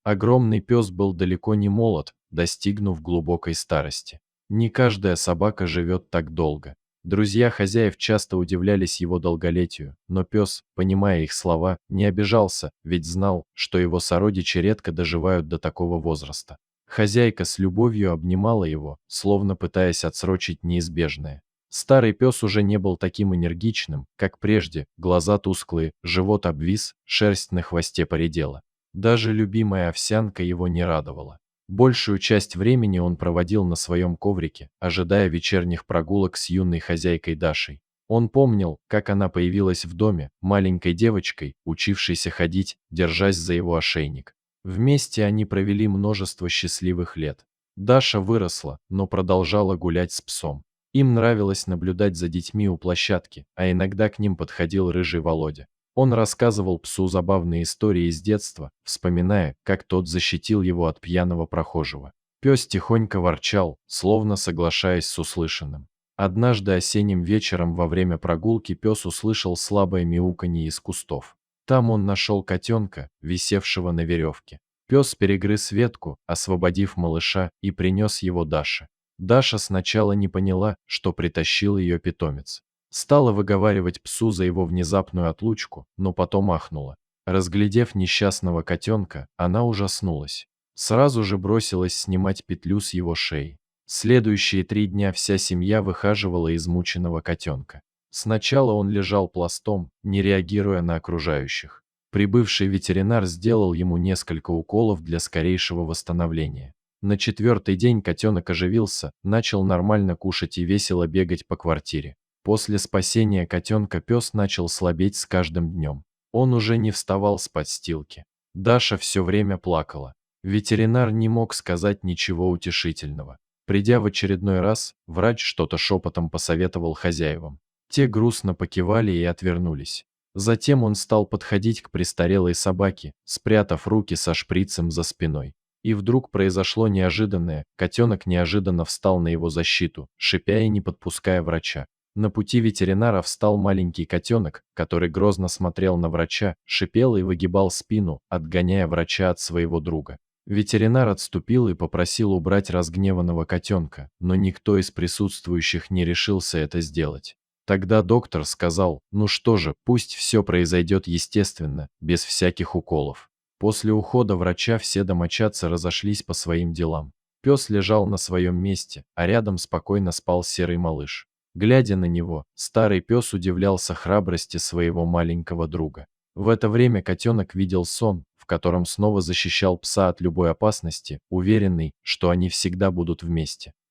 Огромный пес был далеко не молод, достигнув глубокой старости. Не каждая собака живет так долго. Друзья хозяев часто удивлялись его долголетию, но пес, понимая их слова, не обижался, ведь знал, что его сородичи редко доживают до такого возраста. Хозяйка с любовью обнимала его, словно пытаясь отсрочить неизбежное. Старый пес уже не был таким энергичным, как прежде, глаза тусклые, живот обвис, шерсть на хвосте поредела. Даже любимая овсянка его не радовала. Большую часть времени он проводил на своем коврике, ожидая вечерних прогулок с юной хозяйкой Дашей. Он помнил, как она появилась в доме, маленькой девочкой, учившейся ходить, держась за его ошейник. Вместе они провели множество счастливых лет. Даша выросла, но продолжала гулять с псом. Им нравилось наблюдать за детьми у площадки, а иногда к ним подходил рыжий Володя. Он рассказывал псу забавные истории из детства, вспоминая, как тот защитил его от пьяного прохожего. Пес тихонько ворчал, словно соглашаясь с услышанным. Однажды осенним вечером во время прогулки пес услышал слабое мяуканье из кустов. Там он нашел котенка, висевшего на веревке. Пес перегрыз ветку, освободив малыша, и принес его Даше. Даша сначала не поняла, что притащил ее питомец. Стала выговаривать псу за его внезапную отлучку, но потом ахнула. Разглядев несчастного котенка, она ужаснулась. Сразу же бросилась снимать петлю с его шеи. Следующие 3 дня вся семья выхаживала измученного котенка. Сначала он лежал пластом, не реагируя на окружающих. Прибывший ветеринар сделал ему несколько уколов для скорейшего восстановления. На 4-й день котенок оживился, начал нормально кушать и весело бегать по квартире. После спасения котенка пес начал слабеть с каждым днем. Он уже не вставал с подстилки. Даша все время плакала. Ветеринар не мог сказать ничего утешительного. Придя в очередной раз, врач что-то шепотом посоветовал хозяевам. Те грустно покивали и отвернулись. Затем он стал подходить к престарелой собаке, спрятав руки со шприцем за спиной. И вдруг произошло неожиданное, котенок неожиданно встал на его защиту, шипя и не подпуская врача. На пути ветеринара встал маленький котенок, который грозно смотрел на врача, шипел и выгибал спину, отгоняя врача от своего друга. Ветеринар отступил и попросил убрать разгневанного котенка, но никто из присутствующих не решился это сделать. Тогда доктор сказал: «Ну что же, пусть все произойдет естественно, без всяких уколов». После ухода врача все домочадцы разошлись по своим делам. Пес лежал на своем месте, а рядом спокойно спал серый малыш. Глядя на него, старый пес удивлялся храбрости своего маленького друга. В это время котенок видел сон, в котором снова защищал пса от любой опасности, уверенный, что они всегда будут вместе.